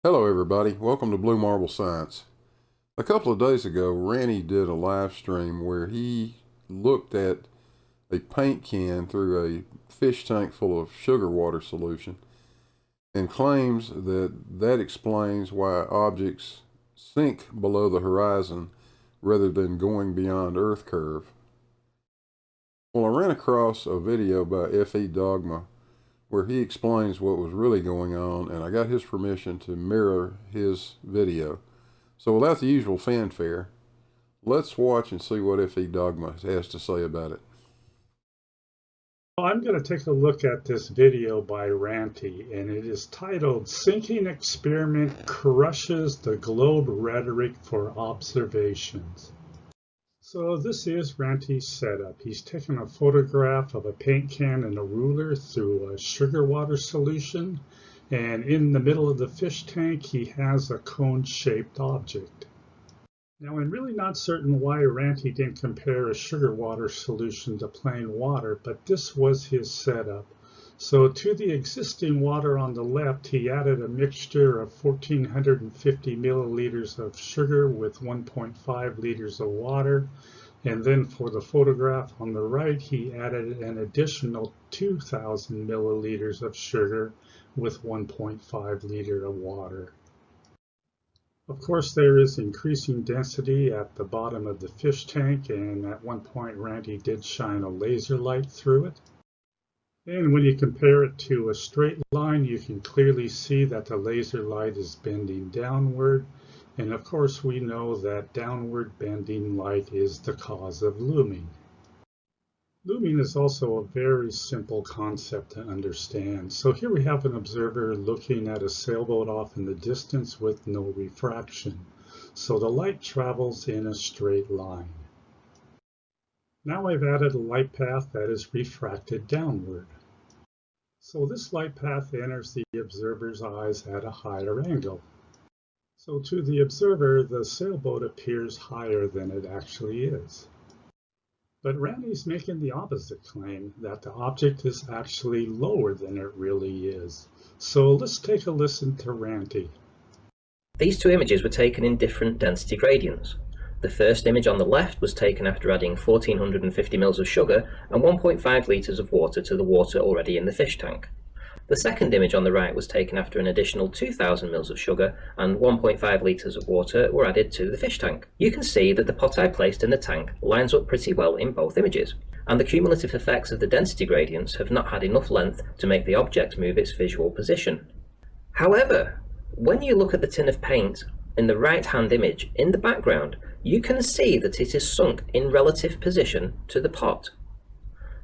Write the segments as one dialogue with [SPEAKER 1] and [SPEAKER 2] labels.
[SPEAKER 1] Hello everybody, welcome to Blue Marble Science. A couple of days ago, Ranty did a live stream where he looked at a paint can through a fish tank full of sugar water solution and claims that that explains why objects sink below the horizon rather than going beyond Earth curve. Well, I ran across a video by FE Dogma where he explains what was really going on, and I got his permission to mirror his video. So without the usual fanfare, let's watch and see what FE Dogma has to say about it.
[SPEAKER 2] I'm going to take a look at this video by Ranty, and it is titled "Sinking Experiment Crushes the Globe Rhetoric for Observations." So this is Ranty's setup. He's taken a photograph of a paint can and a ruler through a sugar water solution, and in the middle of the fish tank he has a cone-shaped object. Now, I'm really not certain why Ranty didn't compare a sugar water solution to plain water, but this was his setup. So to the existing water on the left, he added a mixture of 1,450 milliliters of sugar with 1.5 liters of water. And then for the photograph on the right, he added an additional 2,000 milliliters of sugar with 1.5 liter of water. Of course, there is increasing density at the bottom of the fish tank, and at one point Ranty did shine a laser light through it. And when you compare it to a straight line, you can clearly see that the laser light is bending downward. And of course, we know that downward bending light is the cause of looming. Looming is also a very simple concept to understand. So here we have an observer looking at a sailboat off in the distance with no refraction. So the light travels in a straight line. Now I've added a light path that is refracted downward. So this light path enters the observer's eyes at a higher angle. So to the observer, the sailboat appears higher than it actually is. But Ranty's making the opposite claim, that the object is actually lower than it really is. So let's take a listen to Ranty.
[SPEAKER 3] These two images were taken in different density gradients. The first image on the left was taken after adding 1,450 ml of sugar and 1.5 litres of water to the water already in the fish tank. The second image on the right was taken after an additional 2,000 ml of sugar and 1.5 litres of water were added to the fish tank. You can see that the pot I placed in the tank lines up pretty well in both images, and the cumulative effects of the density gradients have not had enough length to make the object move its visual position. However, when you look at the tin of paint in the right-hand image in the background, you can see that it is sunk in relative position to the pot.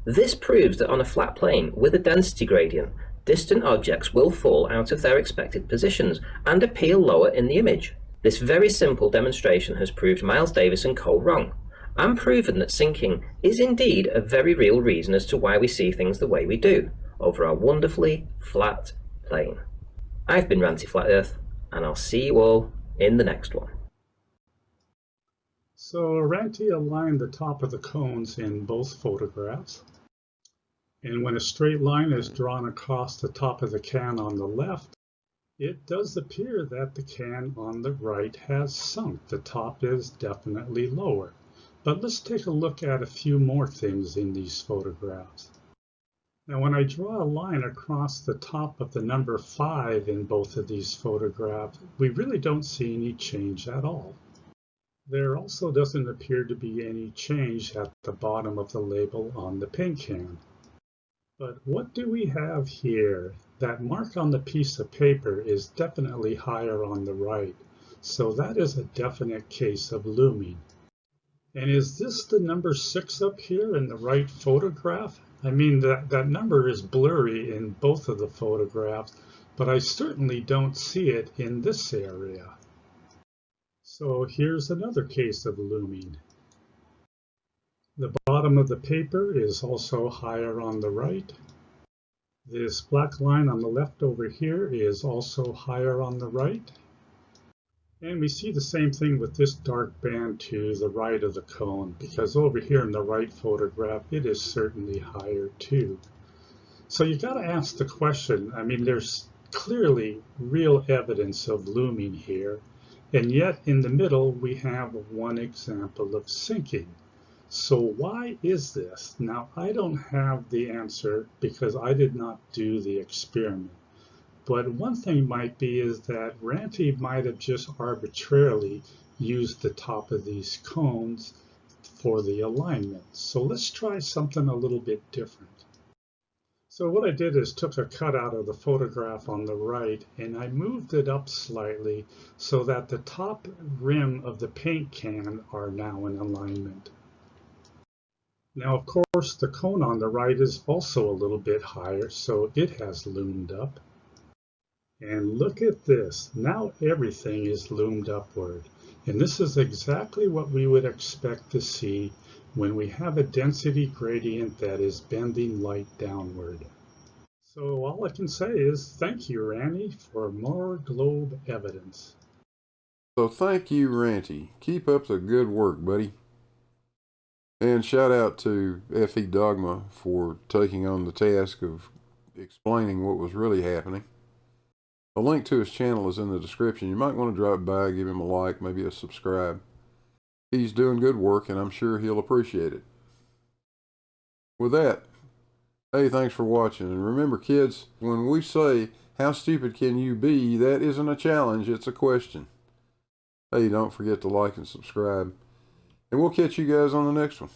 [SPEAKER 3] This proves that on a flat plane with a density gradient, distant objects will fall out of their expected positions and appear lower in the image. This very simple demonstration has proved Miles Davis and co. wrong, and proven that sinking is indeed a very real reason as to why we see things the way we do, over our wonderfully flat plane. I've been Ranty Flat Earth, and I'll see you all in the next one.
[SPEAKER 2] So Ranty aligned the top of the cones in both photographs. And when a straight line is drawn across the top of the can on the left, it does appear that the can on the right has sunk. The top is definitely lower. But let's take a look at a few more things in these photographs. Now, when I draw a line across the top of the number 5 in both of these photographs, we really don't see any change at all. There also doesn't appear to be any change at the bottom of the label on the paint can. But what do we have here? That mark on the piece of paper is definitely higher on the right, so that is a definite case of looming. And is this the number 6 up here in the right photograph? I mean, that number is blurry in both of the photographs, but I certainly don't see it in this area. So here's another case of looming. The bottom of the paper is also higher on the right. This black line on the left over here is also higher on the right. And we see the same thing with this dark band to the right of the cone, because over here in the right photograph, it is certainly higher too. So you got to ask the question, I mean, there's clearly real evidence of looming here, and yet in the middle we have one example of sinking. So why is this? Now, I don't have the answer because I did not do the experiment. But one thing might be is that Ranty might have just arbitrarily used the top of these cones for the alignment. So let's try something a little bit different. So what I did is took a cutout of the photograph on the right and I moved it up slightly so that the top rim of the paint can are now in alignment. Now, of course, the cone on the right is also a little bit higher, so it has loomed up. And look at this. Now everything is loomed upward. And this is exactly what we would expect to see when we have a density gradient that is bending light downward. So all I can say is thank you, Ranty, for more globe evidence.
[SPEAKER 1] So thank you, Ranty. Keep up the good work, buddy. And shout out to FE Dogma for taking on the task of explaining what was really happening. A link to his channel is in the description. You might want to drop by, give him a like, maybe a subscribe. He's doing good work, and I'm sure he'll appreciate it. With that, hey, thanks for watching. And remember, kids, when we say, how stupid can you be, that isn't a challenge, it's a question. Hey, don't forget to like and subscribe. And we'll catch you guys on the next one.